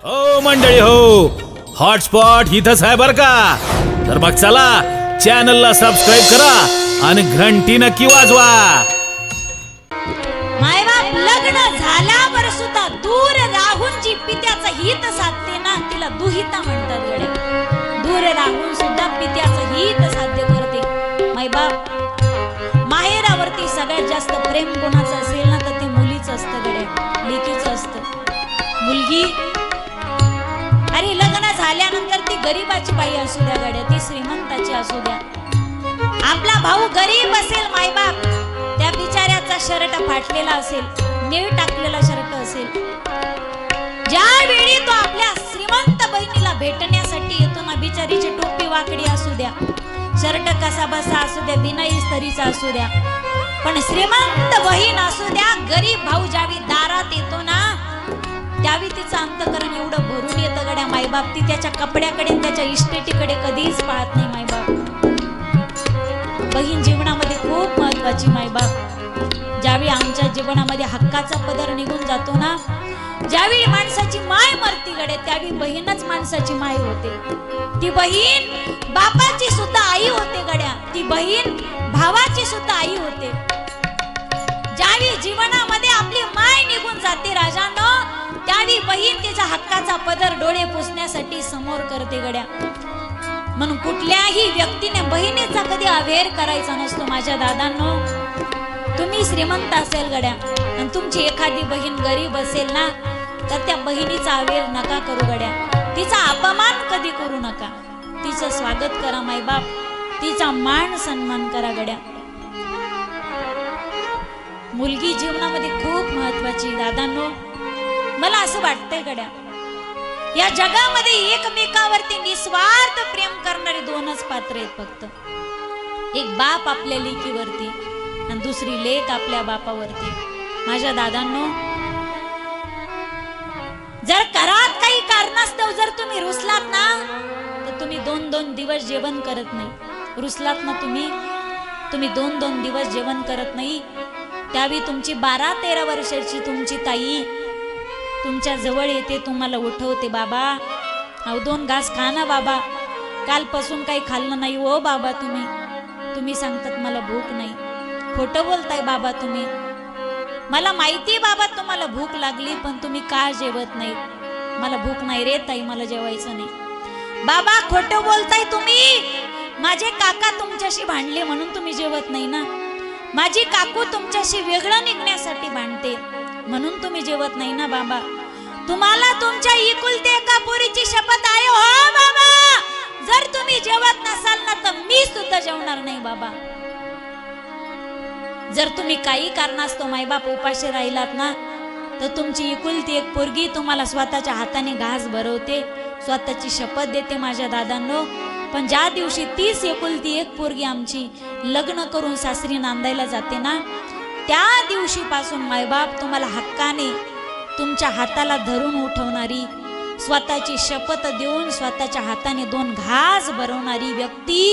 हो मंडळी हो, हॉटस्पॉट इथंच आहे बर का. तर मग चला चॅनलला सबस्क्राईब करा आणि घंटी नक्की वाजवा. मायबाप लग्न झाल्यावर सुद्धा दूर राहून जी पित्याचं हित साधते ना तिला दुहिता म्हणतात गड्या. दूर राहून सुद्धा पित्याचं हित साध्य करते. मायबाप माहेरावरती सगळ्यात जास्त प्रेम कोणाचं असेल ना तर ते मुलीचं असतं गड्या, लेकीचं असतं. मुलगी अरे लग्न झाल्यानंतर ती गरीबाची बाई असू द्या गड्या, ती श्रीमंताची असू द्या, आपला भाऊ गरीब असेल मायबाप त्या बिचाऱ्याचा शर्ट फाटलेला असेल, नीळ टाकलेला शर्ट असेल, ज्यावेळी तो आपल्या श्रीमंत बहिणीला भेटण्यासाठी येतो ना, बिचारीची टोपी वाकडी असू द्या, शर्ट कसा बसा असू द्या, बिना इस्त्रीचा असू द्या, पण श्रीमंत बहीण असू द्या, गरीब भाऊ ज्यावेळी दारात येतो ना त्यावेळी तिचं अंतकरण एवढं भरून येतं गड्या मायबाप, ती त्याच्या कपड्याकडे त्याच्या इस्टेटीकडे कधीच पाहत नाही मायबाप. बहीण जीवनामध्ये खूप महत्वाची मायबाप. ज्यावेळी आमच्या जीवनामध्ये हक्काचा पदर निघून जातो ना, ज्यावेळी माणसाची माय मरती गडे त्यावेळी बहीणच माणसाची माय होते. ती बहीण बापाची सुद्धा आई होते गड्या, ती बहीण भावाची सुद्धा आई होते. ज्यावेळी जीवनामध्ये आपली माय निघून जाते राजानो, त्यावेळी बहीण तिचा हक्काचा पदर डोळे पुसण्यासाठी समोर करते गड्या. म्हणून कुठल्याही व्यक्तीने बहिणीचा कधी अवेअर करायचा नसतो. माझ्या दादांनो, तुम्ही श्रीमंत असेल गड्या आणि तुमची एखादी बहीण गरीब असेल ना तर त्या बहिणीचा अवेअर नका करू गड्या, तिचा अपमान कधी करू नका, तिचं स्वागत करा मायबाप, तिचा मान सन्मान करा गड्या. मुलगी जीवनामध्ये खूप महत्वाची. दादांनो, मला असं वाटतंय गड्या, या जगामध्ये एकमेकावरती निस्वार्थ प्रेम करणारे दोनच पात्र आहेत फक्त. एक बाप आपल्या लेकीवरती आणि दुसरी लेक आपल्या बापावरती. माझ्या दादांनो, जर घरात काही कारणास्तव जर तुम्ही रुसलात ना तर तुम्ही 2-2 दिवस जेवण करत नाही. रुसलात ना तुम्ही 2-2 दिवस जेवण करत नाही. त्यावेळी तुमची 12-13 वर्षाची तुमची ताई तुमच्या जवळ येते, तुम्हाला उठवते, बाबा अहो 2 घास खा ना बाबा, कालपासून काही खाल्लं नाही हो बाबा. तुम्ही सांगतात मला भूक नाही. खोटं बोलताय बाबा तुम्ही, मला माहिती बाबा तुम्हाला भूक लागली, पण तुम्ही का जेवत नाही? मला भूक नाही रे ताई, मला जेवायचं नाही. बाबा खोटं बोलताय तुम्ही, माझे काका तुमच्याशी भांडले म्हणून तुम्ही जेवत नाही ना, माझी काकू तुमच्याशी वेगळं निघण्यासाठी भांडते म्हणून तुम्ही जेवत नाही ना बाबा. तुम्हाला तुमच्या इकुलते एका पोरीची शपथ आहे हो बाबा, जर तुम्ही जेवत नसाल ना तर मी सुद्धा जेवणार नाही बाबा. जर तुम्ही काही कारणास्तव मायबाप उपाशी राहिलात ना तर तुमची इकुलती एक पोरगी तुम्हाला स्वतःच्या हाताने घास भरवते, स्वतःची शपथ देते माझ्या दादांनो. पण ज्या दिवशी तीच एकुलती एक पोरगी आमची लग्न करून सासरी नांदायला जाते ना, त्या दिवशीपासून मायबाप तुम्हाला हक्काने तुमच्या हाताला धरून उठवणारी, स्वतःची शपथ देऊन स्वतःच्या हाताने 2 घास भरवणारी व्यक्ती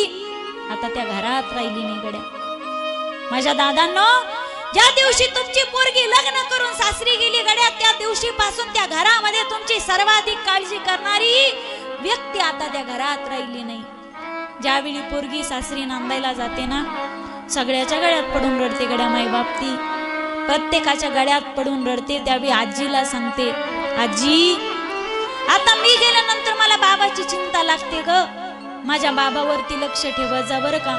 आता त्या घरात राहिली नाही गड्या. माझ्या दादांनो, ज्या दिवशी तुमची पोरगी लग्न करून सासरी गेली गड्या त्या दिवशीपासून त्या घरामध्ये तुमची सर्वाधिक काळजी करणारी व्यक्ती आता त्या घरात राहिली नाही. ज्यावेळी पोरगी सासरी नांदायला जाते ना, सगळ्याच्या गळ्यात पडून रडते गड्या मायबाप. ती प्रत्येकाच्या गळ्यात पडून रडते. त्यावेळी आजीला सांगते, आजी आता मी गेल्यानंतर मला बाबाची चिंता लागते ग, माझ्या बाबावरती लक्ष ठेवत जा बरं का.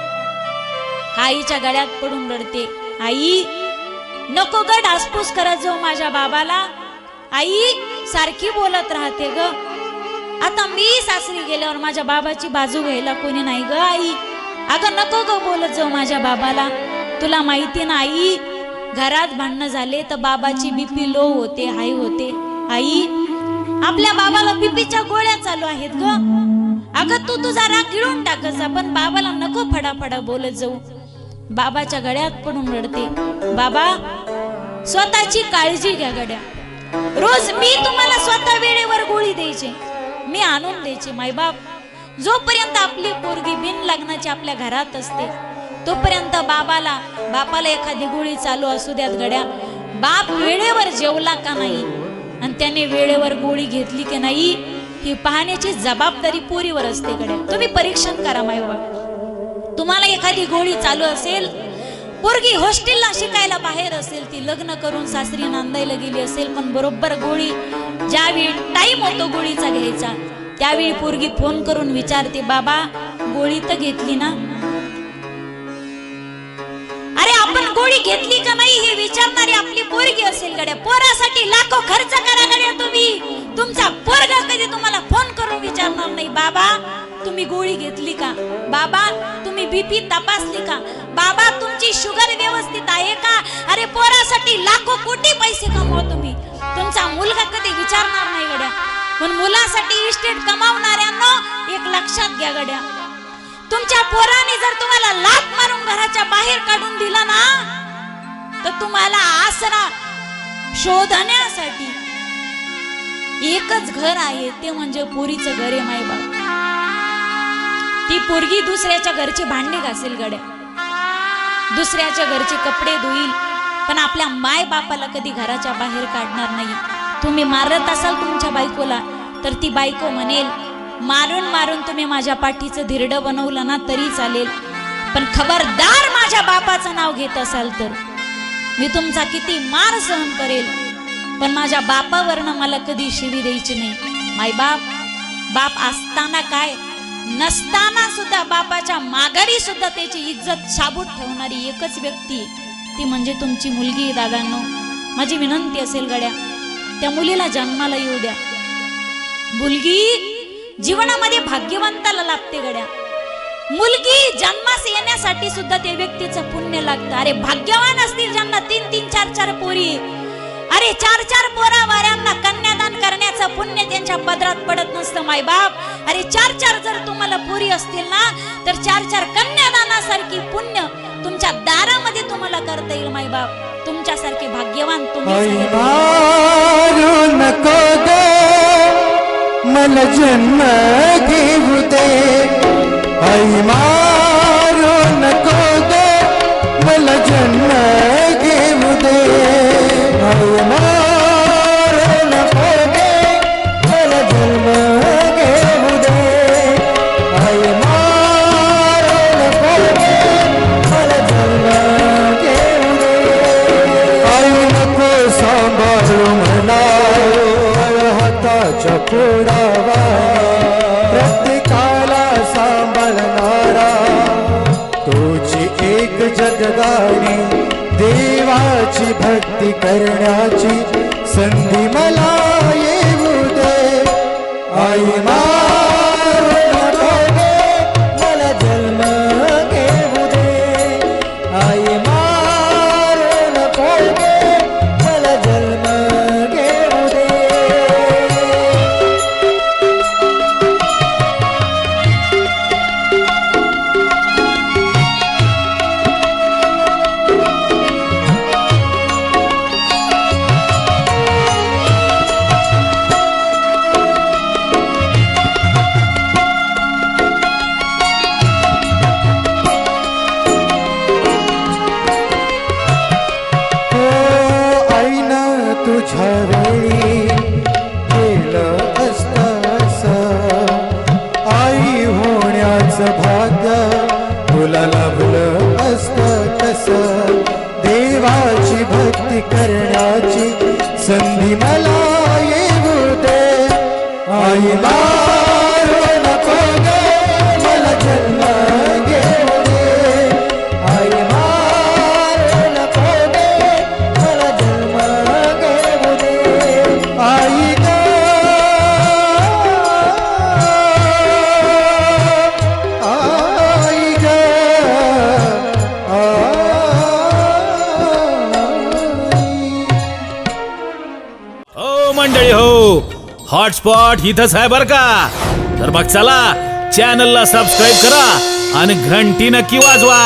आईच्या गळ्यात पडून रडते, आई नको ग ढासपूस करत जाऊ माझ्या बाबाला, आई सारखी बोलत राहते ग, आता मी सासरी गेल्यावर माझ्या बाबाची बाजू घ्यायला कोणी नाही ग आई, अगं नको ग बोलत जाऊ माझ्या बाबाला. तुला माहिती ना आई, घरात भांडणं झाले तर बाबाची बीपी लो होते, हाय होते. आई आपल्या बाबाला बीपीच्या गोळ्या चालू आहेत ग, अगं तू तुझा राग गिळून टाकायचा, पण बाबाला नको फडाफडा बोलत जाऊ. बाबाच्या गळ्यात पडून रडते, बाबा स्वतःची काळजी घ्या गड्या, रोज मी तुम्हाला स्वतः वेळेवर गोळी द्यायची, मी आणून द्यायची. मायबाप जोपर्यंत आपली पोरगी बिन लग्नाची आपल्या घरात असते तोपर्यंत बापाला एखादी गोळी चालू असू द्यात गड्या. बाप वेळेवर जेवला का नाही आणि त्याने वेळेवर गोळी घेतली की नाही ही पाहण्याची जबाबदारी पोरीवर असते गड्या. तुम्ही परीक्षण करा मायबाप. तुम्हाला एखादी गोळी चालू असेल, पोरगी हॉस्टेलला शिकायला बाहेर असेल, ती लग्न करून सासरी नांदायला गेली असेल, पण बरोबर गोळी ज्यावेळी टाइम होतो गोळीचा घ्यायचा त्यावेळी पोरगी फोन करून विचारते, बाबा गोळी तर घेतली ना? अरे आपण गोळी घेतली का नाही हे विचारणारी आपली पोरगी असेल गड्या. पोरासाठी लाखो खर्च करा गड्या तुम्ही. तुमचा पोरगा कधी तुम्हाला फोन करून विचारणार नाही, बाबा तुम्ही गोळी घेतली का? बाबा तुम्ही बीपी तपासली का? बाबा तुमची शुगर व्यवस्थित आहे का? अरे पोरासाठी लाखो कोटी पैसे कमवा तुम्ही, तुमचा मुलगा कधी विचारणार नाही गड्या. पण मुलासाठी इस्टेट कमावणाऱ्यांनो एक लक्षात घ्या गड्या, तुमच्या पोराने जर तुम्हाला लाथ मारून घराच्या बाहेर काढून दिला ना, तर तुम्हाला आसरा शोधण्यासाठी एकच घर आहे, ते म्हणजे पोरीचं घर आहे मायबाप. ती पोरगी दुसऱ्याच्या घरची भांडी घासेल गड्या, दुसऱ्याच्या घरचे कपडे धुईल, पण आपल्या माय बापाला कधी घराच्या बाहेर काढणार नाही. तुम्ही मारत असाल तुमच्या बायकोला तर ती बायको म्हणेल, मारून मारून तुम्ही माझ्या पाठीचं धिरडं बनवलं ना तरी चालेल, पण खबरदार माझ्या बापाचं नाव घेत असाल तर मी तुमचा किती मार सहन करेल, पण माझ्या बापावरनं मला कधी शिवी द्यायची नाही. मायबाप, बाप असताना काय नसताना सुद्धा बापाच्या माघारी सुद्धा त्याची इज्जत शाबूत ठेवणारी एकच व्यक्ती, ती म्हणजे तुमची मुलगी. दादांनो, माझी विनंती असेल गड्या, त्या मुलीला जन्माला येऊ द्या. मुलगी जीवनामध्ये भाग्यवंताला लागते गड्या. मुलगी जन्मास येण्यासाठी सुद्धा त्या व्यक्तीचं पुण्य लागतं. अरे भाग्यवान असतील ज्यांना 3-3, 4-4 पोरी, अरे 4-4 पोरावाऱ्यांना कन्यादान करण्याचं पुण्य त्यांच्या पदरात पडत नसतं मायबाप. अरे 4-4 जर तुम्हाला पोरी असतील ना, तर 4-4 कन्यादानासारखी पुण्य तुमच्या दारामध्ये तुम्हाला करता येईल मायबाप. तुमच्यासारखे भाग्यवान तुम्ही. नको दे मला जन्म घेऊ दे, आई मारू नको दे मला जन्म घेऊ दे, आई मारू नको दे मला जन्म घेऊ दे, आई मारू नको दे मला जन्म घेऊ दे. आई नको सांभाळू म्हणा हाताच्या पुरावा, प्रत्येकाला सांभाळणारा तुझी एक जगदारी, देवाची भक्ती करण्याची संधी मला येऊ दे, आई मारू नको दे मला जन्म घेऊ दे, आई मारू नको दे मला जन्म घेऊ दे. तुझ्या वेळी केलं असतं असं, आई होण्याचं भाग्य तुला लाभलं असतं तसं, देवाची भक्ती करण्याची संधी मला येऊ दे, आई मारू नको दे मला जन्म घेऊ दे, आई मारू नको दे मला जन्म घेऊ दे. आई ग आई ग हो मंडळी, हो हॉटस्पॉट इथंच आहे बर का. तर मग चला चॅनलला सबस्क्राईब करा आणि घंटी नक्की वाजवा.